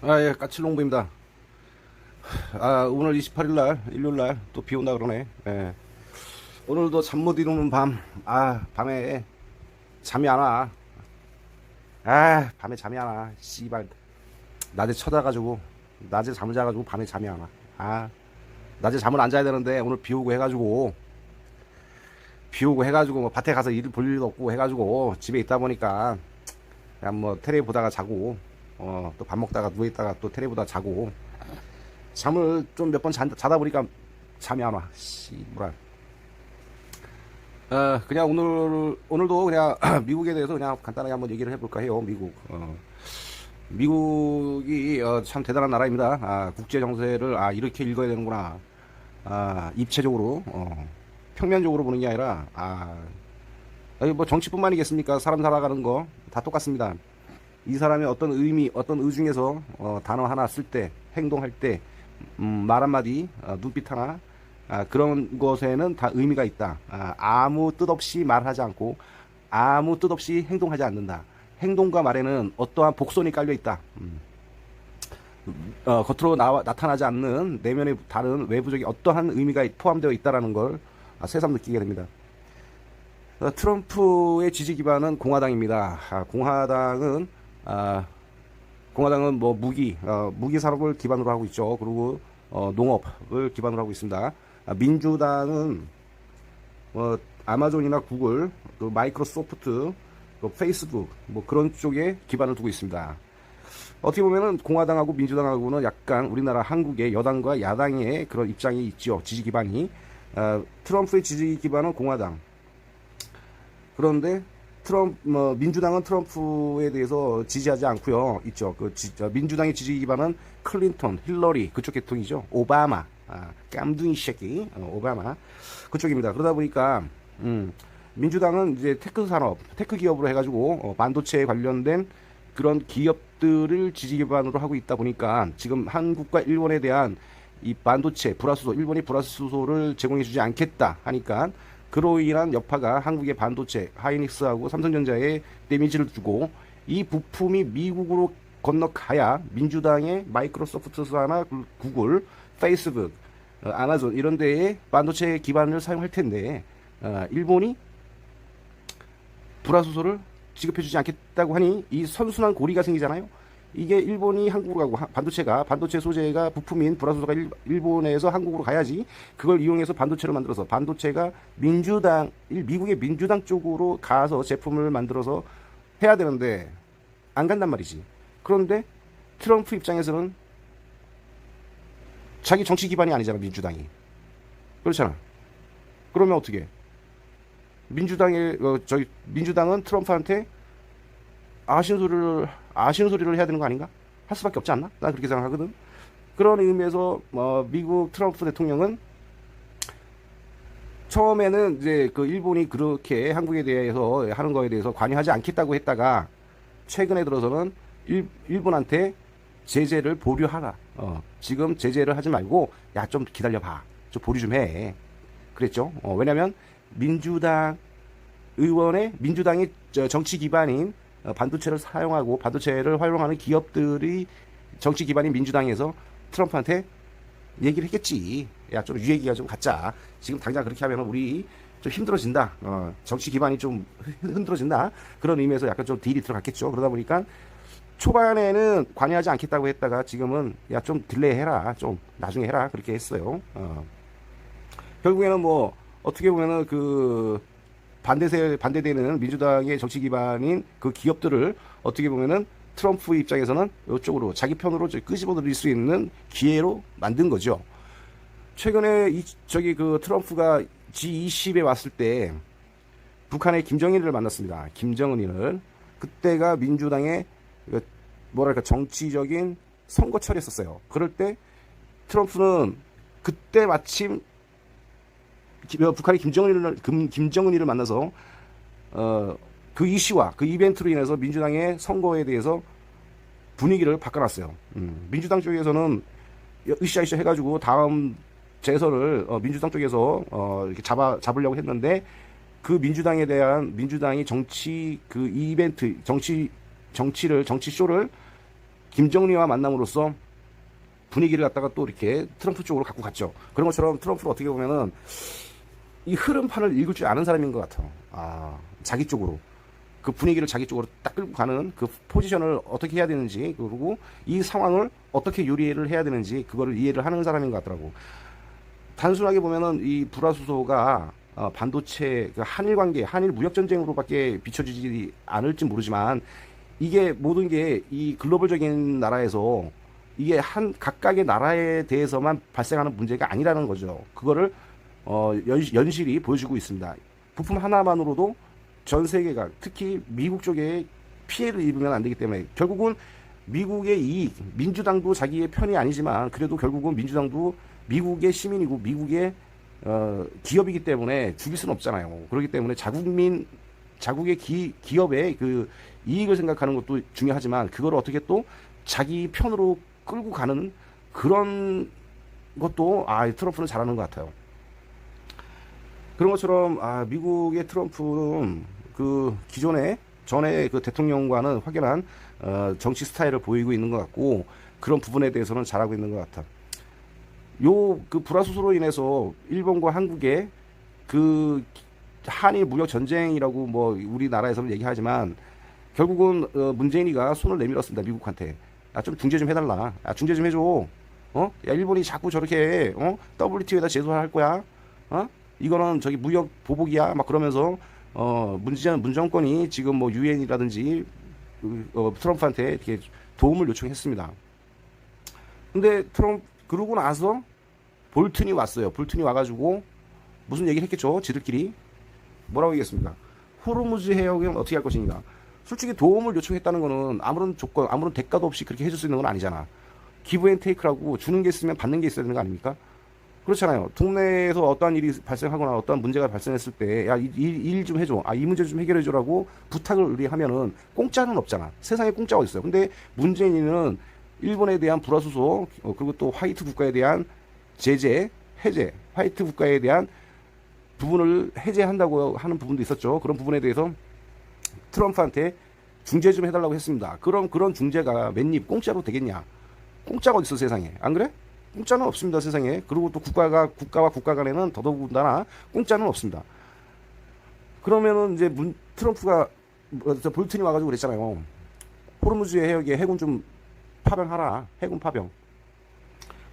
예, 까칠농부입니다. 오늘 28일날, 일요일날 또 비 온다 그러네. 예. 오늘도 잠 못 이루는 밤. 밤에 잠이 안 와. 밤에 잠이 안 와. 씨발. 낮에 쳐자가지고, 낮에 잠을 자가지고 밤에 잠이 안 와. 낮에 잠을 안 자야 되는데 오늘 비 오고 해가지고 뭐 밭에 가서 일을 볼 일도 없고 해가지고 집에 있다 보니까 그냥 뭐 테레비 보다가 자고, 또 밥 먹다가 누워있다가 또 테레비 보다가 자고, 잠을 좀 몇 번 자다 보니까 잠이 안 와. 씨발. 그냥 오늘도 그냥 미국에 대해서 그냥 간단하게 한번 얘기를 해볼까 해요. 미국이 참 대단한 나라입니다. 국제 정세를 이렇게 읽어야 되는구나. 입체적으로, 평면적으로 보는 게 아니라, 아니 뭐 정치뿐만이겠습니까? 사람 살아가는 거 다 똑같습니다. 이 사람이 어떤 의미, 어떤 의중에서 단어 하나 쓸 때, 행동할 때, 말 한마디, 눈빛 하나, 그런 것에는 다 의미가 있다. 아무 뜻 없이 말하지 않고, 아무 뜻 없이 행동하지 않는다. 행동과 말에는 어떠한 복선이 깔려 있다. 겉으로 나타나지 않는 내면의 다른 외부적인 어떠한 의미가 포함되어 있다라는 걸 새삼 느끼게 됩니다. 트럼프의 지지 기반은 공화당입니다. 공화당은 뭐 무기 산업을 기반으로 하고 있죠. 그리고 농업을 기반으로 하고 있습니다. 민주당은 아마존이나 구글, 그 마이크로소프트, 그 페이스북 뭐 그런 쪽에 기반을 두고 있습니다. 어떻게 보면은 공화당하고 민주당하고는 약간 우리나라 한국의 여당과 야당의 그런 입장이 있죠. 지지 기반이. 트럼프의 지지 기반은 공화당. 그런데 민주당은 트럼프에 대해서 지지하지 않고요. 있죠. 민주당의 지지 기반은 클린턴, 힐러리 그쪽 계통이죠. 오바마, 깜둥이 새끼, 오바마 그쪽입니다. 그러다 보니까 민주당은 이제 테크 기업으로 해가지고 반도체에 관련된 그런 기업들을 지지 기반으로 하고 있다 보니까 지금 한국과 일본에 대한 이 반도체 일본이 불화수소를 제공해주지 않겠다 하니까 그로 인한 여파가 한국의 반도체 하이닉스하고 삼성전자에 데미지를 주고 이 부품이 미국으로 건너가야 민주당의 마이크로소프트사나 구글, 페이스북, 아마존 이런 데에 반도체 기반을 사용할 텐데 일본이 불화수소를 지급해주지 않겠다고 하니 이 선순환 고리가 생기잖아요. 이게 일본이 한국으로 가고 반도체 소재가 부품인 불화수소가 일본에서 한국으로 가야지 그걸 이용해서 반도체를 만들어서 반도체가 미국의 민주당 쪽으로 가서 제품을 만들어서 해야 되는데 안 간단 말이지. 그런데 트럼프 입장에서는 자기 정치 기반이 아니잖아, 민주당이. 그렇잖아. 그러면 어떻게? 민주당은 트럼프한테 아쉬운 소리를 해야 되는 거 아닌가? 할 수밖에 없지 않나? 난 그렇게 생각하거든. 그런 의미에서 미국 트럼프 대통령은 처음에는 이제 그 일본이 그렇게 한국에 대해서 하는 거에 대해서 관여하지 않겠다고 했다가 최근에 들어서는 일본한테 제재를 보류하라. 지금 제재를 하지 말고 야 좀 기다려봐. 좀 보류 좀 해. 그랬죠. 왜냐면 민주당의 정치 기반인 반도체를 사용하고 반도체를 활용하는 기업들이 정치 기반인 민주당에서 트럼프한테 얘기를 했겠지. 야, 좀 유예기가 좀 갖자. 지금 당장 그렇게 하면 우리 좀 힘들어진다. 정치 기반이 좀 흔들어진다. 그런 의미에서 약간 좀 딜이 들어갔겠죠. 그러다 보니까 초반에는 관여하지 않겠다고 했다가 지금은 야, 좀 딜레이 해라. 좀 나중에 해라. 그렇게 했어요. 결국에는 뭐 어떻게 보면은 반대되는 민주당의 정치 기반인 그 기업들을 어떻게 보면은 트럼프 입장에서는 이쪽으로 자기 편으로 끄집어 들일 수 있는 기회로 만든 거죠. 최근에 트럼프가 G20에 왔을 때 북한의 김정일을 만났습니다. 김정은이를. 그때가 민주당의 정치적인 선거철이었어요. 그럴 때 트럼프는 그때 마침 북한이 김정은이를 만나서 그 이슈와 그 이벤트로 인해서 민주당의 선거에 대해서 분위기를 바꿔놨어요. 민주당 쪽에서는 으쌰으쌰 해가지고 다음 재선을 민주당 쪽에서 이렇게 잡으려고 했는데 그 민주당이 정치 그 이벤트 정치 쇼를 김정리와 만남으로써 분위기를 갖다가 또 이렇게 트럼프 쪽으로 갖고 갔죠. 그런 것처럼 트럼프를 어떻게 보면은 이 흐름판을 읽을 줄 아는 사람인 것 같아. 자기 쪽으로. 그 분위기를 자기 쪽으로 딱 끌고 가는 그 포지션을 어떻게 해야 되는지, 그리고 이 상황을 어떻게 요리를 해야 되는지, 그거를 이해를 하는 사람인 것 같더라고. 단순하게 보면은 이 불화수소가 반도체, 그 한일 관계, 한일 무역 전쟁으로밖에 비춰지지 않을지 모르지만, 이게 모든 게 이 글로벌적인 나라에서 이게 각각의 나라에 대해서만 발생하는 문제가 아니라는 거죠. 그거를 연실히 보여주고 있습니다. 부품 하나만으로도 전 세계가, 특히 미국 쪽에 피해를 입으면 안 되기 때문에, 결국은 미국의 이익, 민주당도 자기의 편이 아니지만 그래도 결국은 민주당도 미국의 시민이고 미국의 기업이기 때문에 죽일 수는 없잖아요. 그렇기 때문에 자국의 기업의 그 이익을 생각하는 것도 중요하지만, 그걸 어떻게 또 자기 편으로 끌고 가는 그런 것도 트럼프는 잘하는 것 같아요. 그런 것처럼 미국의 트럼프는 그 전에 그 대통령과는 확연한 정치 스타일을 보이고 있는 것 같고, 그런 부분에 대해서는 잘하고 있는 것 같아. 그 불화수소로 인해서 일본과 한국의 그 한일 무역 전쟁이라고 뭐 우리나라에서는 얘기하지만, 결국은 문재인이가 손을 내밀었습니다. 미국한테. 좀 중재 좀 해달라. 중재 좀 해줘. 야, 일본이 자꾸 저렇게 WTO에다 제소할 거야. 이거는 저기 무역 보복이야. 막 그러면서 문 정권이 지금 뭐 유엔이라든지 트럼프한테 이렇게 도움을 요청했습니다. 근데 그러고 나서 볼튼이 왔어요. 볼튼이 와가지고 무슨 얘기를 했겠죠. 지들끼리 뭐라고 얘기했습니까? 호르무즈 해역은 어떻게 할 것인가. 솔직히 도움을 요청했다는 거는 아무런 조건, 아무런 대가도 없이 그렇게 해줄 수 있는 건 아니잖아. 기브 앤 테이크라고, 주는 게 있으면 받는 게 있어야 되는 거 아닙니까? 그렇잖아요. 동네에서 어떠한 일이 발생하거나 어떠한 문제가 발생했을 때, 야, 일 좀 해줘. 이 문제 좀 해결해줘라고 부탁을 의뢰하면은 공짜는 없잖아. 세상에 공짜가 있어요. 근데 문재인은 일본에 대한 불화수소, 그리고 또 화이트 국가에 대한 제재, 해제, 화이트 국가에 대한 부분을 해제한다고 하는 부분도 있었죠. 그런 부분에 대해서 트럼프한테 중재 좀 해달라고 했습니다. 그럼 그런 중재가 맨입 공짜로 되겠냐? 공짜가 어딨어, 세상에. 안 그래? 공짜는 없습니다, 세상에. 그리고 또 국가와 국가 간에는 더더군다나 공짜는 없습니다. 그러면은 이제 트럼프가 볼튼이 와가지고 그랬잖아요. 호르무즈 해역에 해군 좀 파병하라. 해군 파병.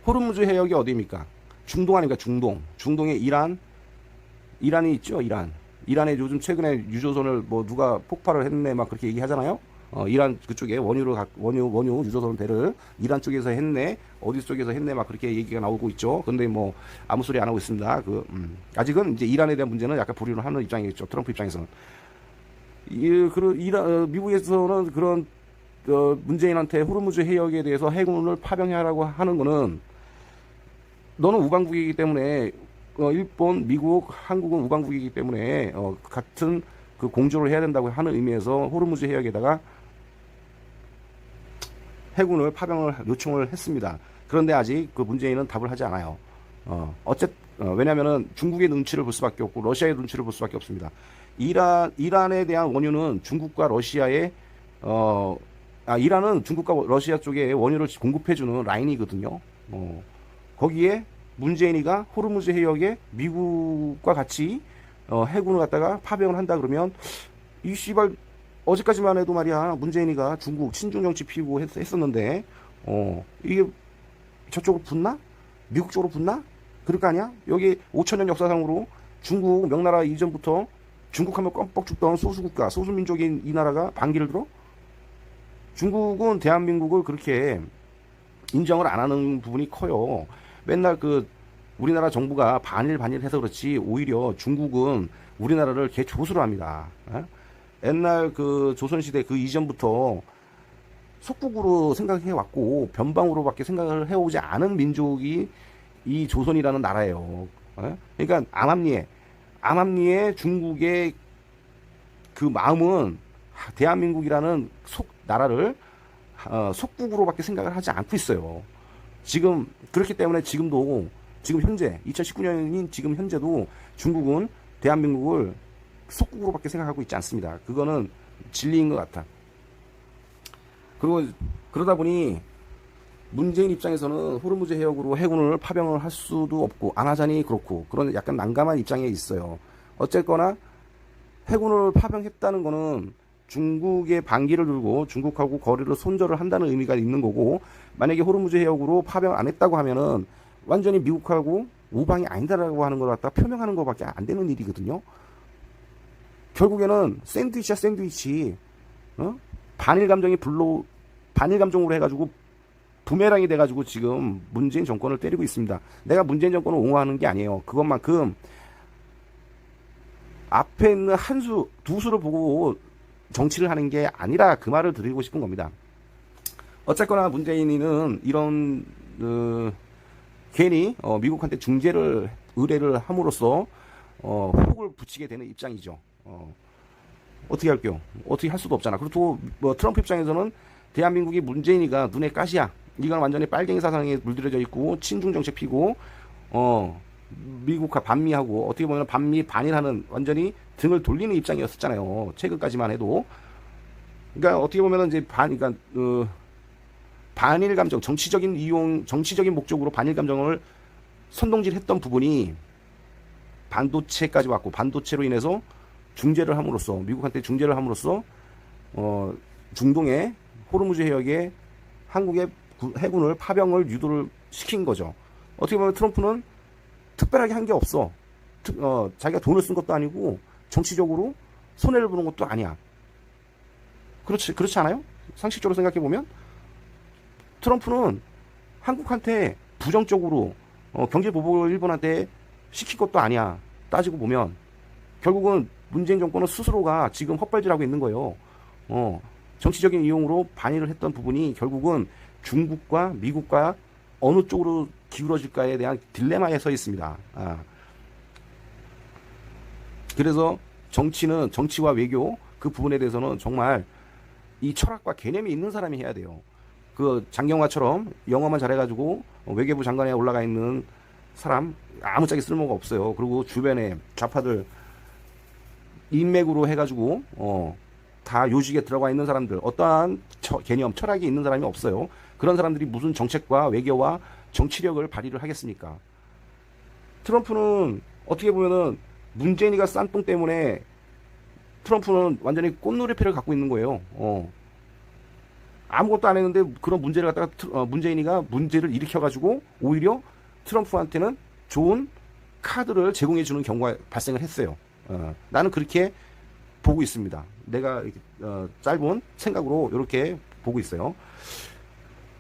호르무즈 해역이 어디입니까? 중동 아닙니까? 중동에 이란이 있죠. 이란에 요즘 최근에 유조선을 뭐 누가 폭발을 했네 막 그렇게 얘기하잖아요. 이란 그쪽에 원유 유조선 배를 이란 쪽에서 했네, 어디 쪽에서 했네 막 그렇게 얘기가 나오고 있죠. 근데 뭐 아무 소리 안 하고 있습니다. 아직은 이제 이란에 대한 문제는 약간 불의를 하는 입장이겠죠. 트럼프 입장에서는. 미국에서는 그런 문재인한테 호르무즈 해역에 대해서 해군을 파병하라고 하는 거는, 너는 우방국이기 때문에 일본, 미국, 한국은 우방국이기 때문에 같은 그 공조를 해야 된다고 하는 의미에서 호르무즈 해역에다가 해군을 파병을 요청을 했습니다. 그런데 아직 그 문재인은 답을 하지 않아요. 왜냐면은 중국의 눈치를 볼 수밖에 없고 러시아의 눈치를 볼 수밖에 없습니다. 이란에 대한 원유는 중국과 러시아의 이란은 중국과 러시아 쪽에 원유를 공급해주는 라인이거든요. 거기에 문재인이가 호르무즈 해역에 미국과 같이 해군을 갖다가 파병을 한다 그러면, 이 씨발 어제까지만 해도 말이야 문재인이가 중국 친중 정치 피우고 했었는데 이게 저쪽으로 붙나? 미국 쪽으로 붙나? 그럴 거 아니야? 여기 5천년 역사상으로 중국 명나라 이전부터 중국하면 껌뻑 죽던 소수국가, 소수민족인 이 나라가 반기를 들어? 중국은 대한민국을 그렇게 인정을 안 하는 부분이 커요. 맨날 우리나라 정부가 반일 해서 그렇지, 오히려 중국은 우리나라를 개조수로 합니다. 옛날 조선시대 그 이전부터 속국으로 생각해 왔고 변방으로밖에 생각을 해오지 않은 민족이 이 조선이라는 나라예요. 그러니까 암암리에 중국의 그 마음은 대한민국이라는 나라를 속국으로밖에 생각을 하지 않고 있어요. 지금 그렇기 때문에 지금 현재 2019년인 지금 현재도 중국은 대한민국을 속국으로밖에 생각하고 있지 않습니다. 그거는 진리인 것 같아. 그리고 그러다 보니 문재인 입장에서는 호르무즈 해역으로 해군을 파병을 할 수도 없고 안 하자니 그렇고 그런 약간 난감한 입장에 있어요. 어쨌거나 해군을 파병했다는 거는 중국의 반기를 들고 중국하고 거리를 손절을 한다는 의미가 있는 거고, 만약에 호르무즈 해역으로 파병 안 했다고 하면은 완전히 미국하고 우방이 아니다라고 하는 걸 갖다 표명하는 것밖에 안 되는 일이거든요. 결국에는 샌드위치야 샌드위치. 반일 감정이 반일 감정으로 해가지고 부메랑이 돼가지고 지금 문재인 정권을 때리고 있습니다. 내가 문재인 정권을 옹호하는 게 아니에요. 그것만큼 앞에 있는 한 수, 두 수를 보고 정치를 하는 게 아니라 그 말을 드리고 싶은 겁니다. 어쨌거나 문재인이는 이런 괜히 미국한테 중재를 의뢰를 함으로써 혹을 붙이게 되는 입장이죠. 어떻게 할게요? 어떻게 할 수도 없잖아. 그리고 뭐 트럼프 입장에서는 대한민국이 문재인이가 눈에 가시야. 이건 완전히 빨갱이 사상에 물들여져 있고 친중 정책 피고 미국과 반미하고 어떻게 보면 반미 반일하는 완전히 등을 돌리는 입장이었었잖아요. 최근까지만 해도. 그러니까 어떻게 보면 이제 그러니까 반일 감정, 정치적인 목적으로 반일 감정을 선동질했던 부분이 반도체까지 왔고, 반도체로 인해서 중재를 함으로써, 미국한테 중재를 함으로써 중동의 호르무즈 해역에 한국의 해군을 파병을 유도를 시킨 거죠. 어떻게 보면 트럼프는 특별하게 한 게 없어. 자기가 돈을 쓴 것도 아니고 정치적으로 손해를 보는 것도 아니야. 그렇지 않아요? 상식적으로 생각해 보면 트럼프는 한국한테 부정적으로 경제 보복을 일본한테 시킨 것도 아니야. 따지고 보면 결국은 문재인 정권은 스스로가 지금 헛발질하고 있는 거예요. 정치적인 이용으로 반일을 했던 부분이 결국은 중국과 미국과 어느 쪽으로 기울어질까에 대한 딜레마에 서 있습니다. 그래서 정치와 외교 그 부분에 대해서는 정말 이 철학과 개념이 있는 사람이 해야 돼요. 그 장경화처럼 영어만 잘해가지고 외교부 장관에 올라가 있는 사람 아무짝에 쓸모가 없어요. 그리고 주변에 좌파들 인맥으로 해가지고 다 요직에 들어가 있는 사람들, 어떠한 개념, 철학이 있는 사람이 없어요. 그런 사람들이 무슨 정책과 외교와 정치력을 발휘를 하겠습니까? 트럼프는 어떻게 보면은 문재인이가 싼 똥 때문에 트럼프는 완전히 꽃놀이패를 갖고 있는 거예요. 아무것도 안 했는데 그런 문제를 갖다가 문재인이가 문제를 일으켜가지고 오히려 트럼프한테는 좋은 카드를 제공해주는 경우가 발생을 했어요. 나는 그렇게 보고 있습니다. 내가 짧은 생각으로 이렇게 보고 있어요.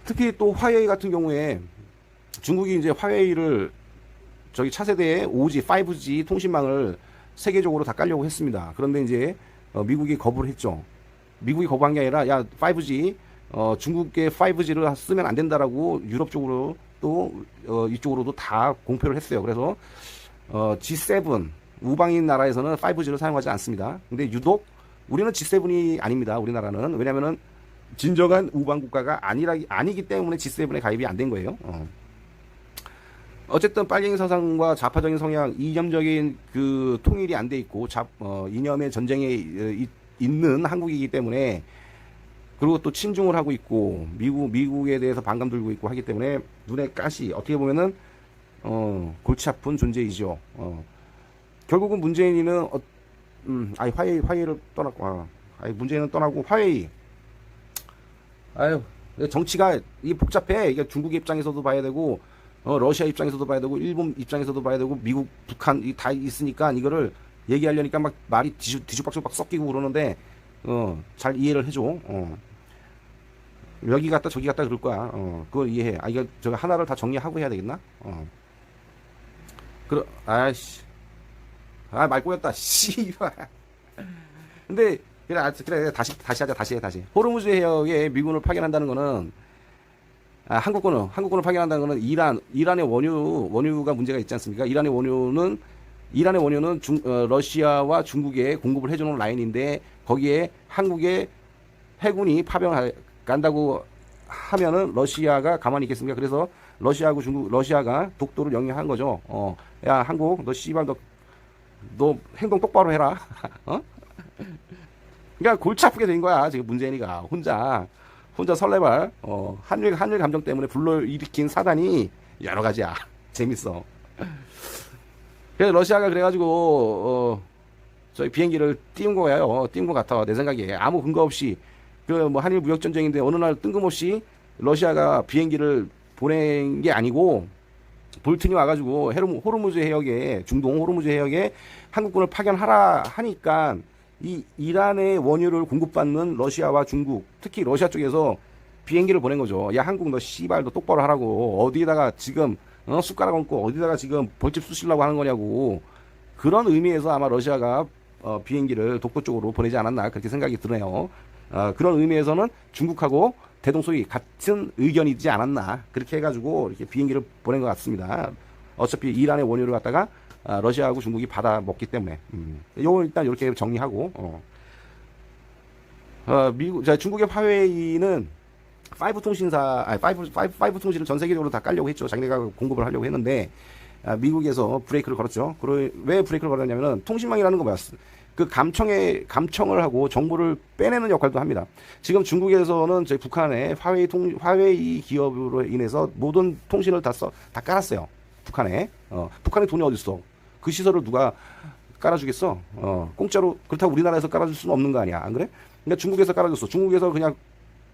특히 또 화웨이 같은 경우에 중국이 이제 화웨이를 저기 차세대의 5G, 5G 통신망을 세계적으로 다 깔려고 했습니다. 그런데 이제 미국이 거부를 했죠. 미국이 거부한 게 아니라 야 5G 중국의 5G를 쓰면 안 된다라고 유럽 쪽으로 또 이쪽으로도 다 공표를 했어요. 그래서 G7 우방인 나라에서는 5G를 사용하지 않습니다. 근데 유독 우리는 G7이 아닙니다. 우리나라는. 왜냐면은 진정한 우방 국가가 아니기 때문에 G7에 가입이 안 된 거예요. 어쨌든 빨갱이 사상과 좌파적인 성향, 이념적인 그 통일이 안 돼 있고 이념의 전쟁에 있는 한국이기 때문에, 그리고 또 친중을 하고 있고 미국에 대해서 반감 들고 있고 하기 때문에 눈에 가시, 어떻게 보면은 골치 아픈 존재이죠. 결국은 문재인이는 화웨이를 떠났고 문재인은 떠나고 화웨이. 정치가 이 복잡해. 이게 중국 입장에서도 봐야 되고 러시아 입장에서도 봐야 되고 일본 입장에서도 봐야 되고 미국, 북한 다 있으니까 이거를 얘기하려니까 막 말이 뒤죽박죽 막 섞이고 그러는데 잘 이해를 해줘. 여기 갔다 저기 갔다 그럴 거야. 그걸 이해해. 이거 저거 하나를 다 정리하고 해야 되겠나? 아이씨. 말 꼬였다. 씨발. 근데 그래 다시 하자. 호르무즈 해역에 미군을 파견한다는 거는 한국군을 파견한다는 거는 이란의 원유가 문제가 있지 않습니까? 이란의 원유는 러시아와 중국에 공급을 해주는 라인인데 거기에 한국의 해군이 간다고 하면은 러시아가 가만히 있겠습니까? 그래서 러시아가 독도를 영유한 거죠. 야 한국 너 씨발 너 행동 똑바로 해라. 그러니까 골치 아프게 된 거야 지금 문재인이가 혼자 혼자 설레발 한일 감정 때문에 불러일으킨 사단이 여러 가지야. 재밌어. 그래서 러시아가 그래가지고 저희 비행기를 띄운 거예요. 띄운 것 같아 내 생각에. 아무 근거 없이 그 뭐 한일 무역 전쟁인데 어느 날 뜬금없이 러시아가 비행기를 보낸 게 아니고 볼튼이 와가지고 호르무즈 해역에 중동 호르무즈 해역에 한국군을 파견하라 하니까 이 이란의 원유를 공급받는 러시아와 중국, 특히 러시아 쪽에서 비행기를 보낸 거죠. 야 한국 너 씨발 너 똑바로 하라고. 어디에다가 지금 숟가락 얹고 어디다가 지금 벌집 쑤시려고 하는 거냐고. 그런 의미에서 아마 러시아가 비행기를 독도 쪽으로 보내지 않았나 그렇게 생각이 드네요. 그런 의미에서는 중국하고 대동소이 같은 의견이지 않았나 그렇게 해가지고 이렇게 비행기를 보낸 것 같습니다. 어차피 이란의 원유를 갖다가 러시아하고 중국이 받아 먹기 때문에 요거 일단 이렇게 정리하고 미국 중국의 화웨이는 5 통신사 5 통신을 전 세계적으로 다 깔려고 했죠. 자기네가 공급을 하려고 했는데 미국에서 브레이크를 걸었죠. 왜 브레이크를 걸었냐면은 통신망이라는 거 뭐야? 그 감청을 하고 정보를 빼내는 역할도 합니다. 지금 중국에서는 저희 북한의 화웨이 기업으로 인해서 모든 통신을 다 깔았어요. 북한에. 북한에 돈이 어디 있어? 그 시설을 누가 깔아주겠어? 공짜로. 그렇다고 우리나라에서 깔아줄 수는 없는 거 아니야. 안 그래? 그러니까 중국에서 깔아줬어. 중국에서 그냥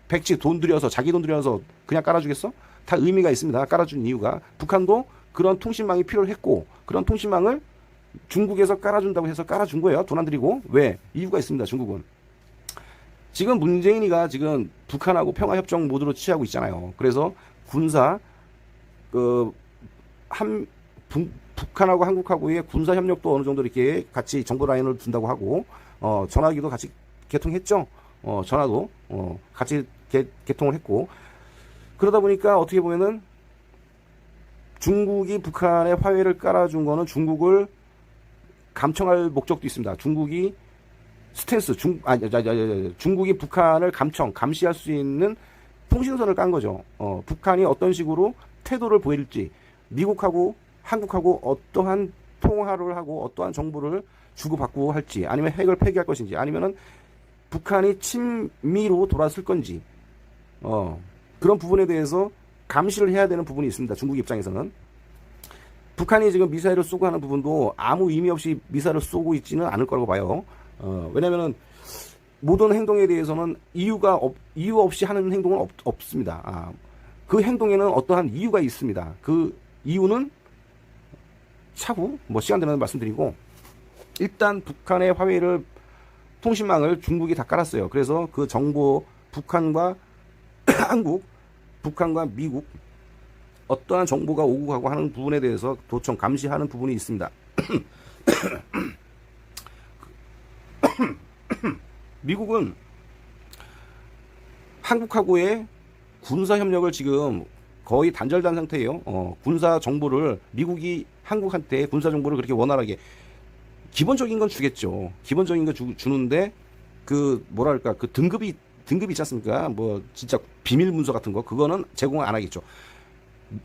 백지 돈 들여서 자기 돈 들여서 그냥 깔아주겠어? 다 의미가 있습니다. 깔아준 이유가. 북한도 그런 통신망이 필요했고 그런 통신망을 중국에서 깔아준다고 해서 깔아준 거예요. 돈 안 들이고. 왜? 이유가 있습니다. 중국은. 지금 문재인이가 지금 북한하고 평화협정 모드로 취하고 있잖아요. 그래서 군사, 북한하고 한국하고의 군사 협력도 어느 정도 이렇게 같이 정보 라인을 둔다고 하고, 전화기도 같이 개통했죠. 전화도, 같이 개통을 했고. 그러다 보니까 어떻게 보면은 중국이 북한에 화웨이를 깔아준 거는 중국을 감청할 목적도 있습니다. 중국이 중국이 북한을 감시할 수 있는 통신선을 깐 거죠. 북한이 어떤 식으로 태도를 보일지, 미국하고 한국하고 어떠한 통화를 하고 어떠한 정보를 주고받고 할지, 아니면 핵을 폐기할 것인지, 아니면은 북한이 친미로 돌아설 건지, 그런 부분에 대해서 감시를 해야 되는 부분이 있습니다. 중국 입장에서는. 북한이 지금 미사일을 쏘고 하는 부분도 아무 의미 없이 미사일을 쏘고 있지는 않을 거라고 봐요. 왜냐면은 모든 행동에 대해서는 이유 없이 하는 행동은 없습니다. 그 행동에는 어떠한 이유가 있습니다. 그 이유는 차후 시간 되면 말씀드리고, 일단 북한의 화웨이를 통신망을 중국이 다 깔았어요. 그래서 그 정보 북한과 한국, 북한과 미국 어떠한 정보가 오고 가고 하는 부분에 대해서 도청 감시하는 부분이 있습니다. 미국은 한국하고의 군사 협력을 지금 거의 단절된 상태예요. 군사 정보를 미국이 한국한테 군사 정보를 그렇게 원활하게 기본적인 건 주겠죠. 기본적인 거 주는데 그 뭐랄까 그 등급이 있지 않습니까? 진짜 비밀 문서 같은 거 그거는 제공을 안 하겠죠.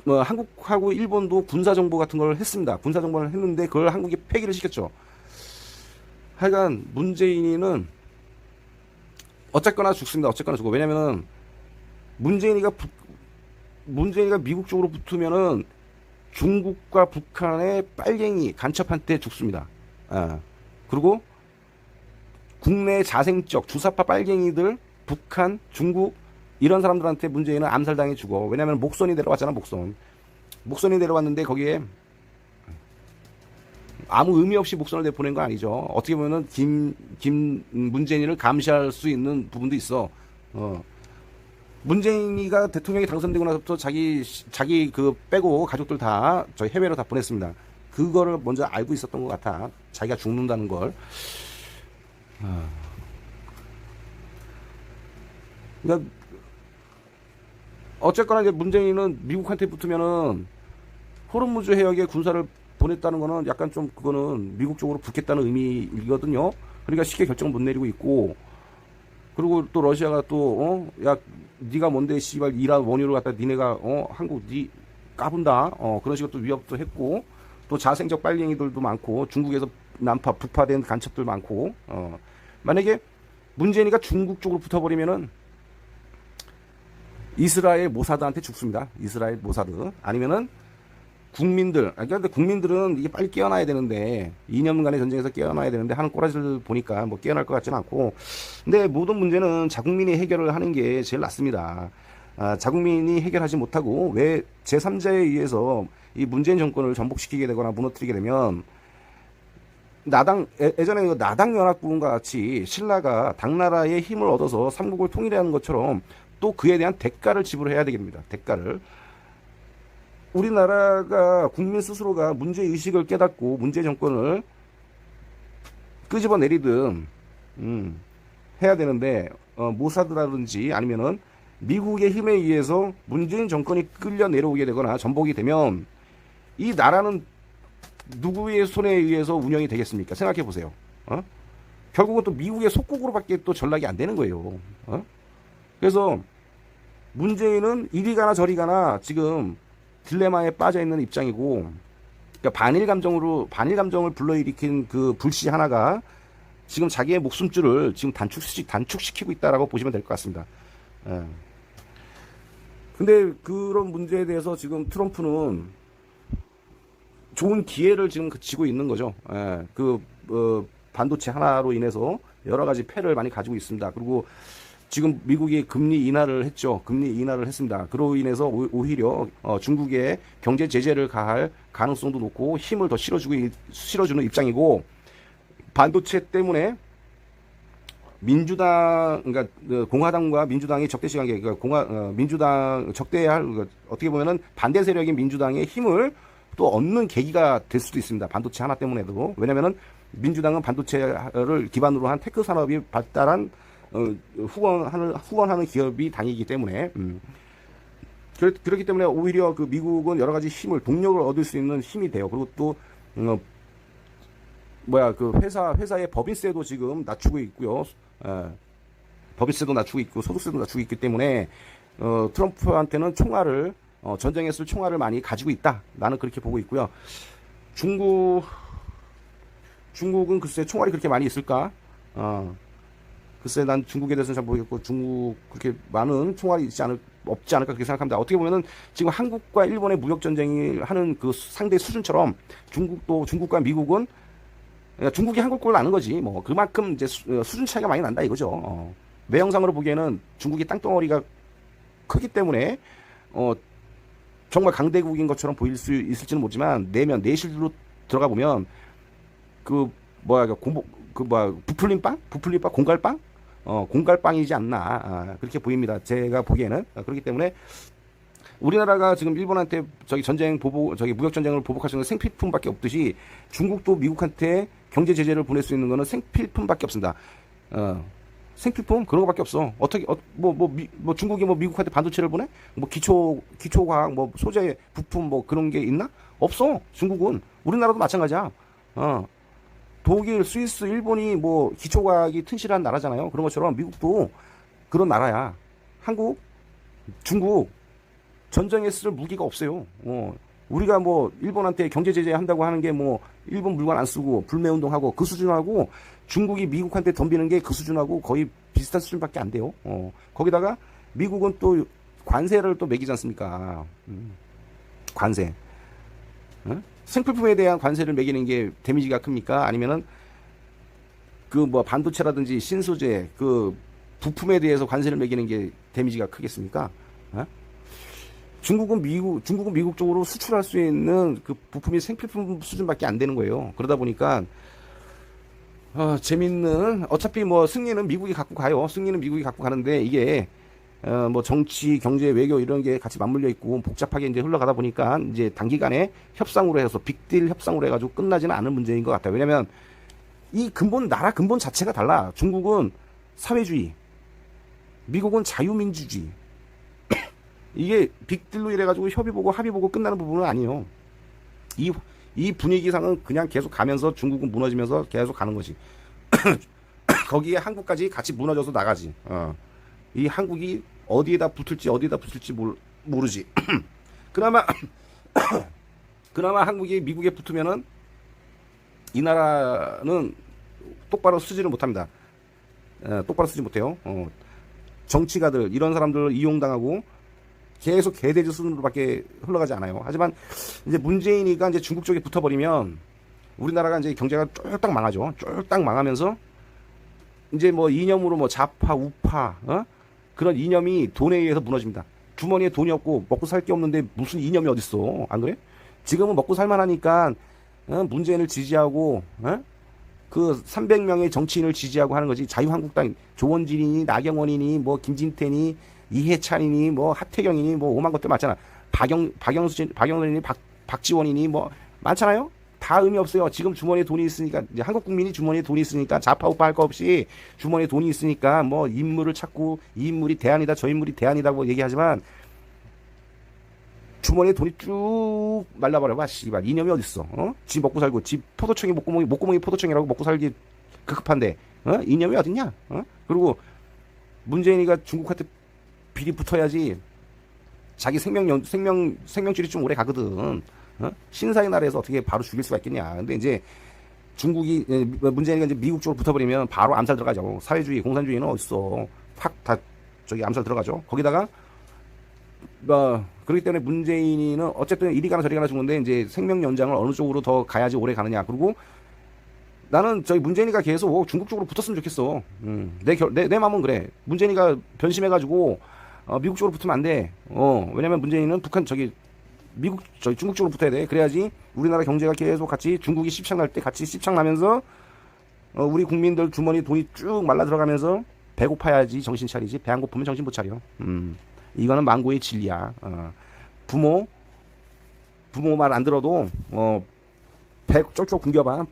한국하고 일본도 군사 정보 같은 걸 했습니다. 군사 정보를 했는데 그걸 한국이 폐기를 시켰죠. 하여간 문재인이는 어쨌거나 죽습니다. 어쨌거나 죽고. 왜냐면은 문재인이가 미국 쪽으로 붙으면은 중국과 북한의 빨갱이 간첩한테 죽습니다. 그리고 국내 자생적 주사파 빨갱이들 북한, 중국 이런 사람들한테 문재인은 암살당해 죽어. 왜냐면 목선이 내려왔잖아. 목선이 내려왔는데 거기에 아무 의미 없이 목선을 보낸 거 아니죠. 어떻게 보면은 문재인을 감시할 수 있는 부분도 있어. 문재인이가 대통령이 당선되고 나서부터 자기 그 빼고 가족들 다 저희 해외로 다 보냈습니다. 그거를 먼저 알고 있었던 것 같아. 자기가 죽는다는 걸. 그러니까 어쨌거나 이제 문재인은 미국한테 붙으면은 호르무즈 해역에 군사를 보냈다는 거는 약간 좀 그거는 미국 쪽으로 붙겠다는 의미이거든요. 그러니까 쉽게 결정을 못 내리고 있고, 그리고 또 러시아가 또 야 네가 뭔데 씨발 이란 원유를 갖다 니네가 한국 니 까분다 그런 식으로 또 위협도 했고, 또 자생적 빨갱이들도 많고 중국에서 북파된 간첩들 많고 만약에 문재인이가 중국 쪽으로 붙어버리면은 이스라엘 모사드한테 죽습니다. 이스라엘 모사드. 아니면은 국민들, 그러니까 국민들은 이게 빨리 깨어나야 되는데 2년간의 전쟁에서 깨어나야 되는데 하는 꼬라지를 보니까 뭐 깨어날 것 같지는 않고, 근데 모든 문제는 자국민이 해결을 하는 게 제일 낫습니다. 자국민이 해결하지 못하고 왜 제3자에 의해서 이 문재인 정권을 전복시키게 되거나 무너뜨리게 되면 예전에 그 나당 연합군과 같이 신라가 당나라의 힘을 얻어서 삼국을 통일하는 것처럼 또 그에 대한 대가를 지불해야 되겠습니다. 대가를. 우리나라가 국민 스스로가 문제의식을 깨닫고 문제 정권을 끄집어 내리든 해야 되는데, 모사드라든지 아니면은 미국의 힘에 의해서 문재인 정권이 끌려 내려오게 되거나 전복이 되면 이 나라는 누구의 손에 의해서 운영이 되겠습니까? 생각해 보세요. 결국은 또 미국의 속국으로밖에 또 전락이 안 되는 거예요. 그래서 문재인은 이리 가나 저리 가나 지금 딜레마에 빠져 있는 입장이고, 그러니까 반일 감정을 불러일으킨 그 불씨 하나가 지금 자기의 목숨줄을 지금 단축시키고 있다라고 보시면 될 것 같습니다. 근데 그런 문제에 대해서 지금 트럼프는 좋은 기회를 지금 쥐고 있는 거죠. 반도체 하나로 인해서 여러 가지 패를 많이 가지고 있습니다. 그리고 지금 미국이 금리 인하를 했죠. 금리 인하를 했습니다. 그로 인해서 오히려 중국에 경제 제재를 가할 가능성도 높고 힘을 더 실어주는 입장이고, 반도체 때문에 민주당, 그러니까 공화당과 민주당이 적대시 관계, 그러니까 민주당 적대할, 어떻게 보면은 반대 세력인 민주당의 힘을 또 얻는 계기가 될 수도 있습니다. 반도체 하나 때문에도. 왜냐면은 민주당은 반도체를 기반으로 한 테크 산업이 발달한 후원하는 기업이 당이기 때문에, 그렇기 때문에 오히려 그 미국은 여러 가지 동력을 얻을 수 있는 힘이 돼요. 그리고 또, 그 회사의 법인세도 지금 낮추고 있고요. 법인세도 낮추고 있고, 소득세도 낮추고 있기 때문에, 트럼프한테는 전쟁에 쓸 총알을 많이 가지고 있다. 나는 그렇게 보고 있고요. 중국은 글쎄 총알이 그렇게 많이 있을까? 글쎄, 난 중국에 대해서는 잘 모르겠고, 중국 그렇게 많은 총알이 없지 않을까 그렇게 생각합니다. 어떻게 보면은 지금 한국과 일본의 무역전쟁을 하는 그 상대 수준처럼 중국과 미국은, 중국이 한국 꼴을 아는 거지. 뭐, 그만큼 이제 수준 차이가 많이 난다 이거죠. 외형상으로 보기에는 중국이 땅덩어리가 크기 때문에, 정말 강대국인 것처럼 보일 수 있을지는 모르지만, 내실로 들어가 보면, 부풀린 빵? 공갈빵? 공갈빵이지 않나. 그렇게 보입니다. 제가 보기에는. 그렇기 때문에 우리나라가 지금 일본한테 무역전쟁을 보복할 수 있는 생필품밖에 없듯이 중국도 미국한테 경제 제재를 보낼 수 있는 거는 생필품밖에 없습니다. 생필품? 그런 거밖에 없어. 어떻게, 중국이 미국한테 반도체를 보내? 기초과학, 소재, 부품, 그런 게 있나? 없어. 중국은. 우리나라도 마찬가지야. 독일, 스위스, 일본이 기초과학이 튼실한 나라잖아요. 그런 것처럼 미국도 그런 나라야. 한국, 중국, 전쟁에 쓸 무기가 없어요. 우리가 일본한테 경제 제재 한다고 하는 게 일본 물건 안 쓰고 불매운동하고 그 수준하고, 중국이 미국한테 덤비는 게 그 수준하고 거의 비슷한 수준밖에 안 돼요. 거기다가 미국은 또 관세를 또 매기지 않습니까? 관세. 생필품에 대한 관세를 매기는 게 데미지가 큽니까? 아니면은 반도체라든지 신소재 부품에 대해서 관세를 매기는 게 데미지가 크겠습니까? 중국은 미국 쪽으로 수출할 수 있는 그 부품이 생필품 수준밖에 안 되는 거예요. 그러다 보니까 재밌는, 어차피 승리는 미국이 갖고 가요. 승리는 미국이 갖고 가는데, 이게 정치, 경제, 외교 이런 게 같이 맞물려 있고 복잡하게 이제 흘러가다 보니까 이제 단기간에 협상으로 해서 빅딜 협상으로 해가지고 끝나지는 않은 문제인 것 같아요. 왜냐면 나라 근본 자체가 달라. 중국은 사회주의, 미국은 자유민주주의. 이게 빅딜로 이래가지고 합의 보고 끝나는 부분은 아니에요. 이 분위기상은 그냥 계속 가면서 중국은 무너지면서 계속 가는 거지. 거기에 한국까지 같이 무너져서 나가지. 이 한국이 어디에다 붙을지 모르지. 그나마 한국이 미국에 붙으면은 이 나라는 똑바로 쓰지를 못합니다. 똑바로 쓰지 못해요. 정치가들, 이런 사람들 이용당하고 계속 개돼지 수준으로밖에 흘러가지 않아요. 하지만 이제 문재인이가 이제 중국 쪽에 붙어버리면 우리나라가 이제 경제가 쫄딱 망하죠. 쫄딱 망하면서 이제 뭐 이념으로 뭐 좌파, 우파, 그런 이념이 돈에 의해서 무너집니다. 주머니에 돈이 없고 먹고 살 게 없는데 무슨 이념이 어딨어? 안 그래? 지금은 먹고 살만하니까 문재인을 지지하고 그 300명의 정치인을 지지하고 하는 거지. 자유한국당 조원진이니 나경원이니 뭐 김진태니 이해찬이니 뭐 하태경이니 뭐 오만 것들 많잖아. 박영선이니 박지원이니 뭐 많잖아요. 다 의미 없어요. 지금 주머니에 돈이 있으니까, 이제 한국 국민이 주머니에 돈이 있으니까 좌파 우파 할 거 없이 주머니에 돈이 있으니까 뭐 인물을 찾고 이 인물이 대안이다 저 인물이 대안이다고 얘기하지만 주머니에 돈이 쭉 말라버려봐. 씨발 이념이 어딨어? 지 먹고 살고 지 포도청이 목구멍이 포도청이라고 먹고 살기 급급한데 이념이 어딨냐? 그리고 문재인이가 중국한테 비리 붙어야지 자기 생명줄이 좀 오래 가거든. 신사의 나라에서 어떻게 바로 죽일 수가 있겠냐. 근데 이제 중국이, 문재인이가 이제 미국 쪽으로 붙어버리면 바로 암살 들어가죠. 사회주의, 공산주의는 어딨어. 확 다 저기 암살 들어가죠. 거기다가, 그렇기 때문에 문재인이는 어쨌든 이리 가나 저리 가나 죽는데 이제 생명 연장을 어느 쪽으로 더 가야지 오래 가느냐. 그리고 나는 저기 문재인이가 계속 중국 쪽으로 붙었으면 좋겠어. 내 마음은 그래. 문재인이가 변심해가지고, 미국 쪽으로 붙으면 안 돼. 왜냐면 문재인은 중국 쪽으로 붙어야 돼. 그래야지 우리나라 경제가 계속 같이 중국이 씹창 날 때 같이 씹창 나면서 우리 국민들 주머니 돈이 쭉 말라 들어가면서 배고파야지 정신 차리지. 배 안 고프면 정신 못 차려. 이거는 망고의 진리야. 부모 말 안 들어도 배 쫄쫄 굶겨봐.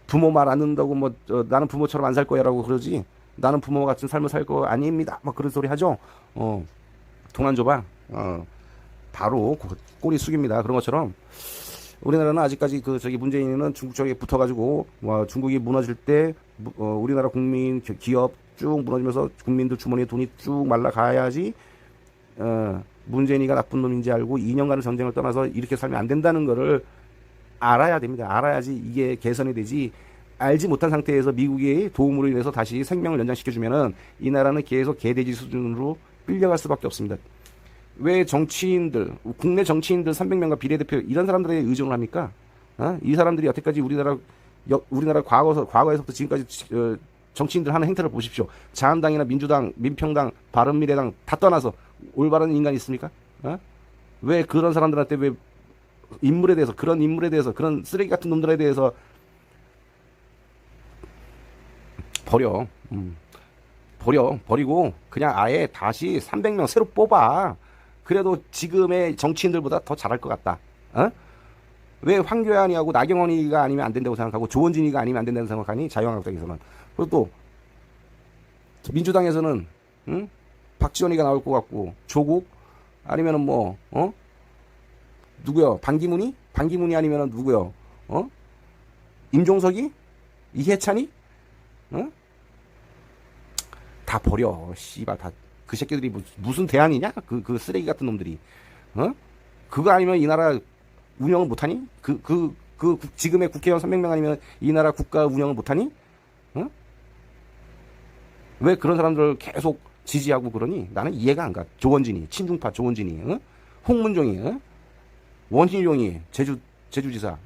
부모 말 안 듣는다고 뭐 나는 부모처럼 안 살 거야라고 그러지. 나는 부모 같은 삶을 살 거 아닙니다. 막 그런 소리 하죠. 돈 안 줘봐. 바로 꼬리 숙입니다. 그런 것처럼 우리나라는 아직까지 저기 문재인은 중국 쪽에 붙어가지고 중국이 무너질 때 우리나라 국민 기업 쭉 무너지면서 국민들 주머니에 돈이 쭉 말라가야지 문재인이가 나쁜 놈인지 알고 2년간의 전쟁을 떠나서 이렇게 살면 안 된다는 거를 알아야 됩니다. 알아야지 이게 개선이 되지. 알지 못한 상태에서 미국의 도움으로 인해서 다시 생명을 연장시켜주면은 이 나라는 계속 개돼지 수준으로 끌려갈 수밖에 없습니다. 왜 정치인들, 국내 정치인들 300명과 비례대표 이런 사람들에 의존을 합니까? 이 사람들이 여태까지 우리나라 과거에서부터 지금까지 정치인들 하는 행태를 보십시오. 자한당이나 민주당, 민평당, 바른미래당 다 떠나서 올바른 인간이 있습니까? 왜 그런 사람들한테 왜 그런 인물에 대해서 그런 쓰레기 같은 놈들에 대해서 버리고 그냥 아예 다시 300명 새로 뽑아. 그래도 지금의 정치인들보다 더 잘할 것 같다. 왜 황교안이하고 나경원이가 아니면 안 된다고 생각하고 조원진이가 아니면 안 된다고 생각하니? 자유한국당에서는. 그리고 또 민주당에서는 박지원이가 나올 것 같고 조국 아니면은 뭐 누구요? 반기문이 아니면은 누구요? 임종석이? 이해찬이? 다 버려. 씨발 다. 그 새끼들이 무슨 대안이냐? 그 쓰레기 같은 놈들이. 그거 아니면 이 나라 운영을 못하니? 지금의 국회의원 300명 아니면 이 나라 국가 운영을 못하니? 왜 그런 사람들을 계속 지지하고 그러니? 나는 이해가 안 가. 조원진이, 친중파 조원진이, 홍문종이, 원희룡이, 제주지사,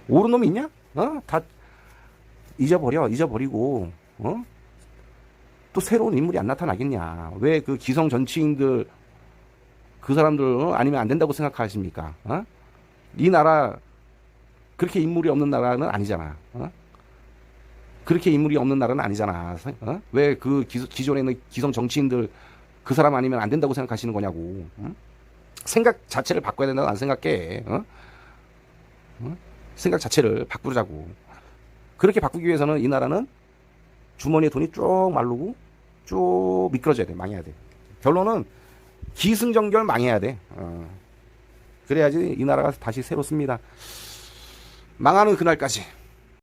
옳은 놈이 있냐? 다 잊어버리고, 또 새로운 인물이 안 나타나겠냐. 왜 그 기성 정치인들 그 사람들 아니면 안 된다고 생각하십니까? 이 나라 그렇게 인물이 없는 나라는 아니잖아. 그렇게 인물이 없는 나라는 아니잖아. 왜 그 기존에 있는 기성 정치인들 그 사람 아니면 안 된다고 생각하시는 거냐고. 생각 자체를 바꿔야 된다고 안 생각해. 생각 자체를 바꾸자고. 그렇게 바꾸기 위해서는 이 나라는 주머니에 돈이 쭉 마르고 쭉 미끄러져야 돼. 망해야 돼. 결론은 기승전결 망해야 돼. 그래야지 이 나라가 다시 새롭습니다. 망하는 그날까지.